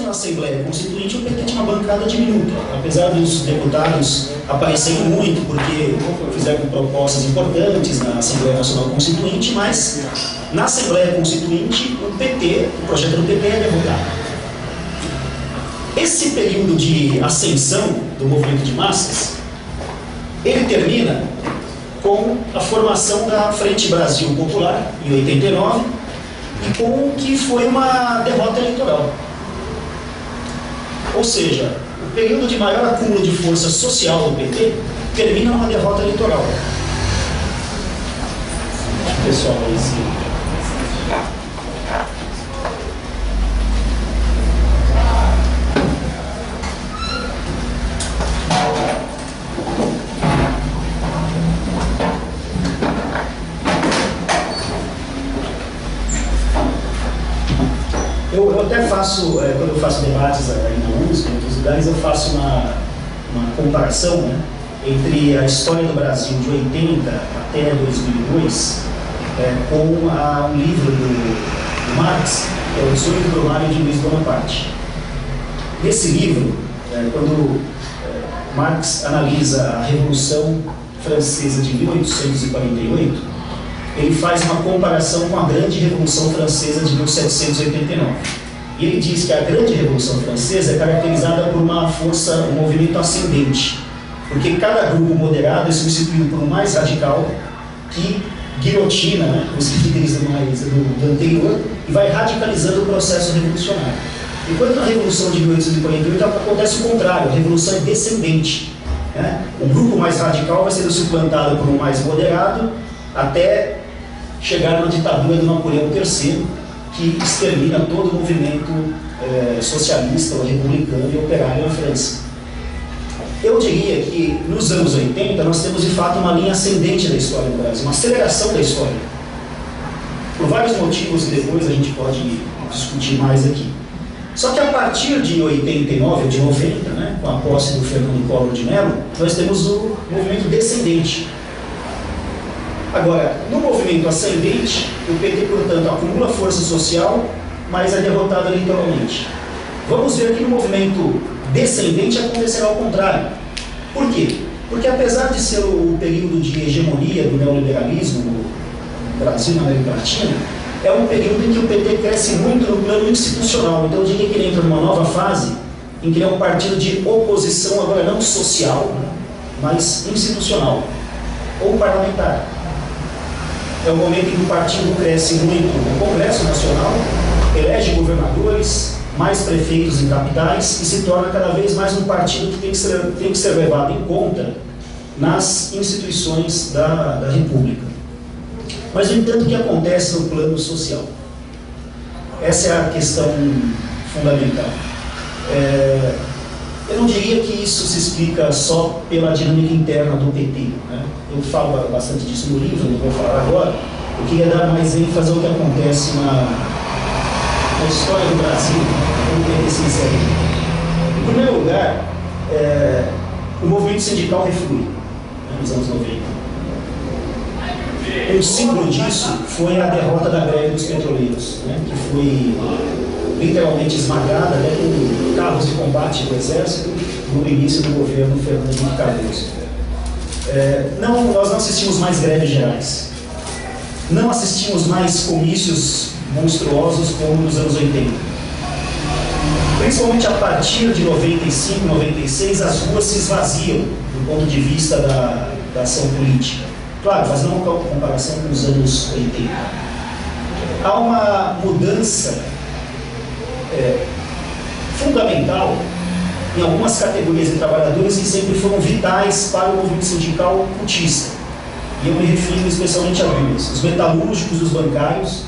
mesmo na Assembleia Constituinte, o PT tinha uma bancada diminuta. Apesar dos deputados aparecerem muito, porque fizeram propostas importantes na Assembleia Nacional Constituinte, mas na Assembleia Constituinte, o projeto do PT é derrotado. Esse período de ascensão do movimento de massas, ele termina com a formação da Frente Brasil Popular, em 89, e com o que foi uma derrota eleitoral. Ou seja, o período de maior acúmulo de força social do PT termina numa derrota eleitoral. Pessoal, eu até faço, quando eu faço debates aí na USP, em outros lugares, eu faço uma comparação, né, entre a história do Brasil de 80 até 2002 com um livro do Marx, que é o Sonho do Brumário de Luiz Bonaparte. Nesse livro, quando Marx analisa a Revolução Francesa de 1848, ele faz uma comparação com a Grande Revolução Francesa de 1789. E ele diz que a Grande Revolução Francesa é caracterizada por uma força, um movimento ascendente, porque cada grupo moderado é substituído por um mais radical que guilhotina, né, os líderes do anterior e vai radicalizando o processo revolucionário. Enquanto na Revolução de 1848 acontece o contrário, a revolução é descendente, né? O grupo mais radical vai sendo suplantado por um mais moderado até chegar na ditadura do Napoleão III, que extermina todo o movimento socialista, ou republicano e operário na França. Eu diria que nos anos 80 nós temos de fato uma linha ascendente da história do Brasil, uma aceleração da história. Por vários motivos que depois a gente pode discutir mais aqui. Só que a partir de 89 ou de 90, né, com a posse do Fernando Collor de Mello, nós temos o movimento descendente. Agora, no movimento ascendente, o PT, portanto, acumula força social, mas é derrotado eleitoralmente. Vamos ver que no movimento descendente acontecerá ao contrário. Por quê? Porque apesar de ser o período de hegemonia do neoliberalismo no Brasil e na América Latina, é um período em que o PT cresce muito no plano institucional. Então eu diria que ele entra numa nova fase em que ele é um partido de oposição, agora não social, mas institucional, ou parlamentar. É o momento em que o partido cresce muito no Congresso Nacional, elege governadores, mais prefeitos em capitais e se torna cada vez mais um partido que tem que ser levado em conta nas instituições da República. Mas, no entanto, o que acontece no plano social? Essa é a questão fundamental. Eu não diria que isso se explica só pela dinâmica interna do PT, né? Eu falo bastante disso no livro, não vou falar agora. Eu queria dar mais ênfase ao que acontece na história do Brasil, como o PT se insere. Em primeiro lugar, o movimento sindical reflui, né, nos anos 90. Um símbolo disso foi a derrota da greve dos petroleiros, né, que foi literalmente esmagada, né, com carros de combate do Exército no início do governo Fernando Henrique Cardoso. Nós não assistimos mais greves gerais. Não assistimos mais comícios monstruosos como nos anos 80. Principalmente a partir de 95, 96, as ruas se esvaziam do ponto de vista da ação política. Claro, fazendo uma comparação com os anos 80. Há uma mudança fundamental em algumas categorias de trabalhadores que sempre foram vitais para o movimento sindical cultista. E eu me refiro especialmente a duas. Os metalúrgicos e os bancários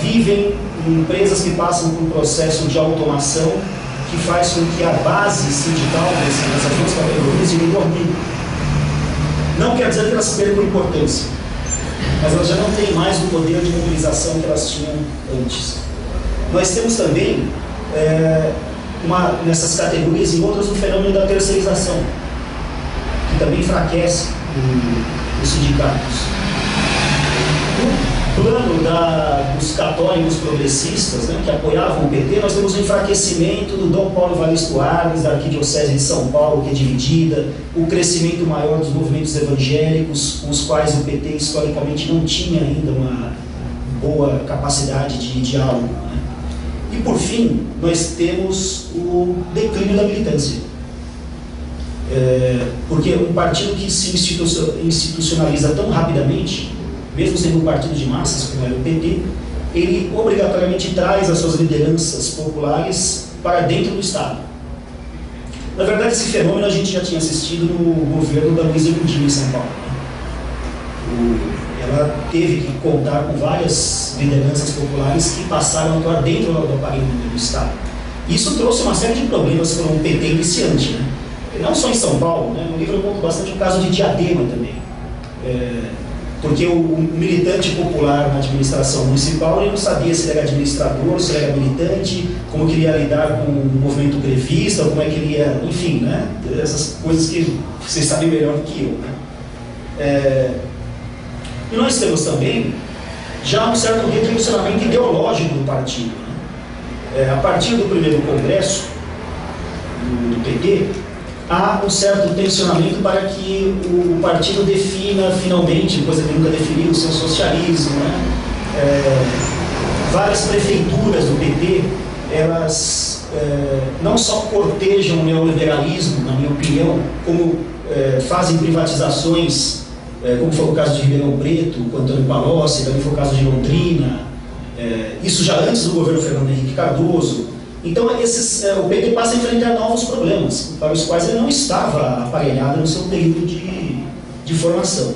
vivem em empresas que passam por um processo de automação que faz com que a base sindical dessas duas categorias diminua muito. Não quer dizer que elas percam importância, mas elas já não têm mais o poder de mobilização que elas tinham antes. Nós temos também, nessas categorias e outras, o fenômeno da terceirização, que também enfraquece os sindicatos. plano dos católicos progressistas, né, que apoiavam o PT, nós temos o enfraquecimento do Dom Paulo Evaristo Arnes, da Arquidiocese de São Paulo, que é dividida, o crescimento maior dos movimentos evangélicos, com os quais o PT historicamente não tinha ainda uma boa capacidade de diálogo, né? E por fim, nós temos o declínio da militância. Porque um partido que se institucionaliza tão rapidamente, mesmo sendo um partido de massas, como era o PT, ele obrigatoriamente traz as suas lideranças populares para dentro do Estado. Na verdade, esse fenômeno a gente já tinha assistido no governo da Luiza Erundina em São Paulo. Ela teve que contar com várias lideranças populares que passaram a atuar dentro do aparelho do Estado. Isso trouxe uma série de problemas para um PT iniciante, né? Não só em São Paulo, né? No livro eu conto bastante o caso de Diadema também. Porque o militante popular na administração municipal, ele não sabia se ele era administrador, se ele era militante, como queria lidar com o movimento grevista, como é que ele ia, enfim, né? Essas coisas que vocês sabem melhor do que eu, né? E nós temos também já um certo redirecionamento ideológico do partido, né? A partir do primeiro congresso do PT, há um certo tensionamento para que o partido defina finalmente, coisa que nunca definiu, o seu socialismo, né? Várias prefeituras do PT, elas não só cortejam o neoliberalismo, na minha opinião, como fazem privatizações, como foi o caso de Ribeirão Preto, com Antônio Palocci, também foi o caso de Londrina, isso já antes do governo Fernando Henrique Cardoso. Então, o PT passa a enfrentar novos problemas, para os quais ele não estava aparelhado no seu período de formação.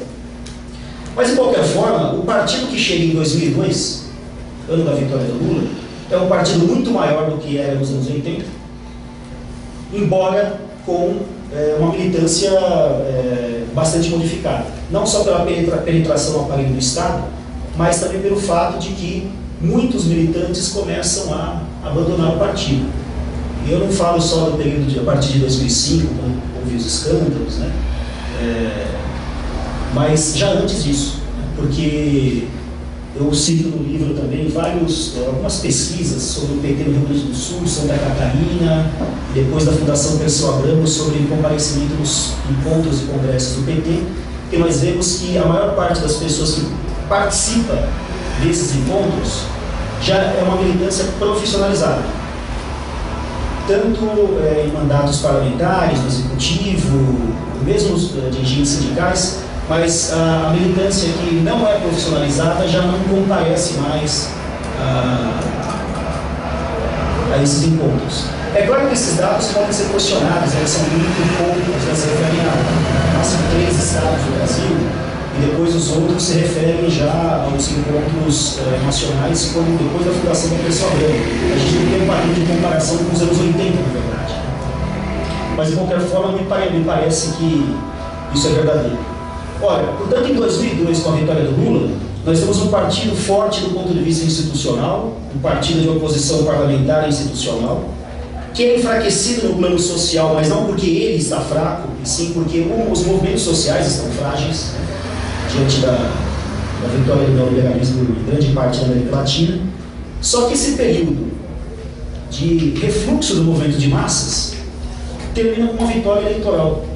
Mas, de qualquer forma, o partido que chega em 2002, ano da vitória do Lula, é um partido muito maior do que era nos anos 80, embora com uma militância bastante modificada. Não só pela penetração no aparelho do Estado, mas também pelo fato de que muitos militantes começam a abandonar o partido. E eu não falo só do período a partir de 2005, quando houve os escândalos, né? Mas já antes disso, né? Porque eu cito no livro também algumas pesquisas sobre o PT no Rio Grande do Sul, Santa Catarina, e depois da Fundação Perseu Abramo sobre o comparecimento nos encontros e congressos do PT, que nós vemos que a maior parte das pessoas que participa desses encontros já é uma militância profissionalizada, tanto em mandatos parlamentares, no executivo, mesmo dirigentes sindicais, mas a militância que não é profissionalizada já não comparece mais a esses encontros. É claro que esses dados podem ser questionados, eles são muito poucos, né? Se referem a máximo 3 estados do Brasil, e depois os outros se referem já aos encontros nacionais, como depois da fundação da Perseu Abramo. A gente não tem um padrão de comparação com os anos 80, na verdade. Mas, de qualquer forma, me parece que isso é verdadeiro. Ora, portanto, em 2002, com a vitória do Lula, nós temos um partido forte do ponto de vista institucional, um partido de oposição parlamentar e institucional, que é enfraquecido no plano social, mas não porque ele está fraco, e sim porque os movimentos sociais estão frágeis, né? Diante da vitória do neoliberalismo em grande parte da América Latina. Só que esse período de refluxo do movimento de massas termina com uma vitória eleitoral.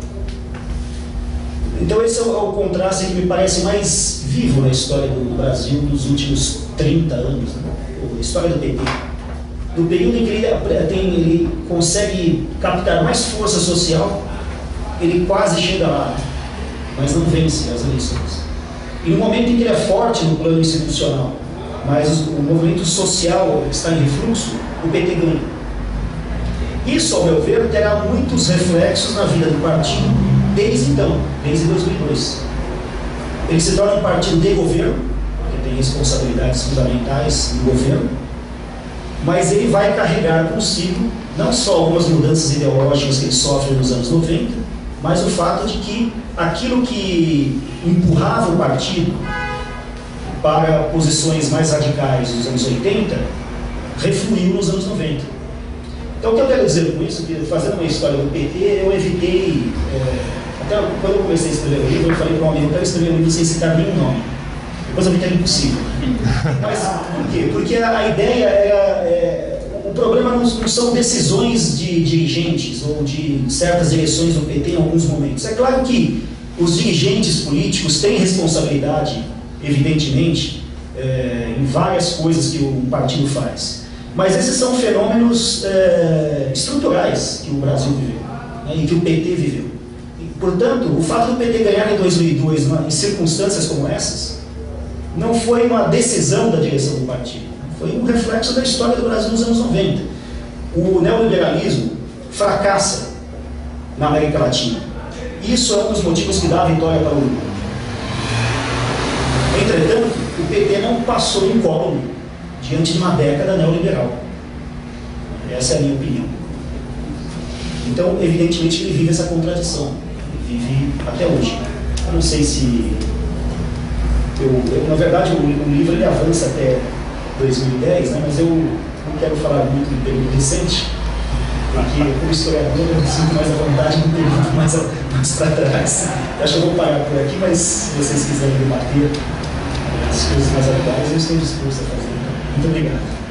Então esse é o contraste que me parece mais vivo na história do Brasil nos últimos 30 anos, né? A história do PT. No período em que ele consegue captar mais força social, ele quase chega lá, mas não vence as eleições. E no momento em que ele é forte no plano institucional, mas o movimento social está em refluxo, o PT ganha. Isso, ao meu ver, terá muitos reflexos na vida do partido desde então, desde 2002. Ele se torna um partido de governo, porque tem responsabilidades fundamentais no governo, mas ele vai carregar consigo não só algumas mudanças ideológicas que ele sofre nos anos 90, mas o fato de que aquilo que empurrava o partido para posições mais radicais nos anos 80, refluiu nos anos 90. Então, o que eu quero dizer com isso, que fazendo uma história do PT, eu evitei, até quando eu comecei a escrever o livro, eu falei para um amigo, eu quero escrever um livro sem citar nenhum nome, coisa muito impossível. Mas por quê? Porque a ideia era... o problema não são decisões de dirigentes ou de certas direções do PT em alguns momentos. É claro que os dirigentes políticos têm responsabilidade, evidentemente, em várias coisas que o partido faz. Mas esses são fenômenos estruturais que o Brasil viveu, né, e que o PT viveu. E, portanto, o fato do PT ganhar em 2002, em circunstâncias como essas, não foi uma decisão da direção do partido. Foi um reflexo da história do Brasil nos anos 90. O neoliberalismo fracassa na América Latina. Isso é um dos motivos que dá a vitória para o Lula. Entretanto, o PT não passou incólume diante de uma década neoliberal. Essa é a minha opinião. Então, evidentemente, ele vive essa contradição. Ele vive até hoje. Eu não sei se... na verdade, o livro ele avança até 2010, né, mas eu não quero falar muito do período recente, porque como historiador eu me sinto mais à vontade no período mais para trás. Acho que eu vou parar por aqui, mas se vocês quiserem debater as coisas mais atuais, eu estou disposto a fazer. Muito obrigado.